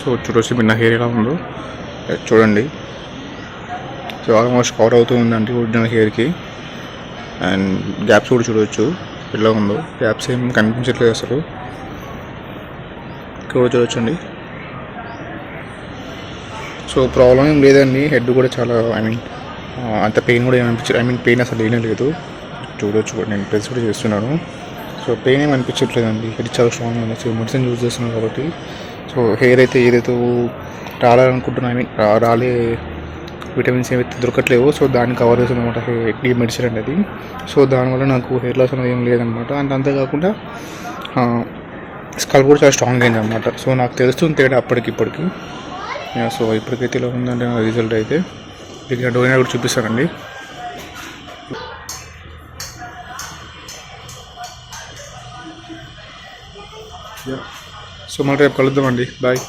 So చూడొచ్చు మీరు నా హెయిర్ ఎలా ఉందో చూడండి. సో ఆల్మోస్ట్ కవర్ అవుతూ ఉందండి ఒరిజినల్ హెయిర్కి. అండ్ గ్యాప్స్ కూడా చూడవచ్చు ఎలా ఉందో. గ్యాప్స్ ఏం కనిపించట్లేదు అసలు. ఇక్కడ చూడొచ్చండి. సో ప్రాబ్లం ఏం లేదండి. హెడ్ కూడా చాలా అంత పెయిన్ కూడా ఏమనిపించలేదు. పెయిన్ అసలు ఏమీ లేదు. చూడొచ్చు కూడా నేను ప్రెస్ కూడా చేస్తున్నాను. సో పెయిన్ ఏమి అనిపించట్లేదండి. హెడ్ చాలా స్ట్రాంగ్ ఉంది. సో మెడిసిన్ యూజ్ చేస్తున్నాను కాబట్టి. సో హెయిర్ అయితే ఏదైతే రావాలనుకుంటున్నా రాలే విటమిన్స్ ఏవైతే దొరకట్లేవో సో దాన్ని కవర్ చేస్తుంది అనమాట ఈ మెడిసిన్ అనేది. సో దానివల్ల నాకు హెయిర్ లాస్ అనేది ఏం లేదనమాట. అండ్ అంతేకాకుండా స్కల్ప్ కూడా చాలా స్ట్రాంగ్ అయింది అనమాట. సో నాకు తెలుస్తుంది తేడా అప్పటికిప్పటికి. సో ఇప్పటికైతే ఇలా ఉందంటే నా రిజల్ట్ అయితే మీకు డోయినా కూడా చూపిస్తానండి. సో మళ్ళీ రేపు కలుద్దామండి. బాయ్.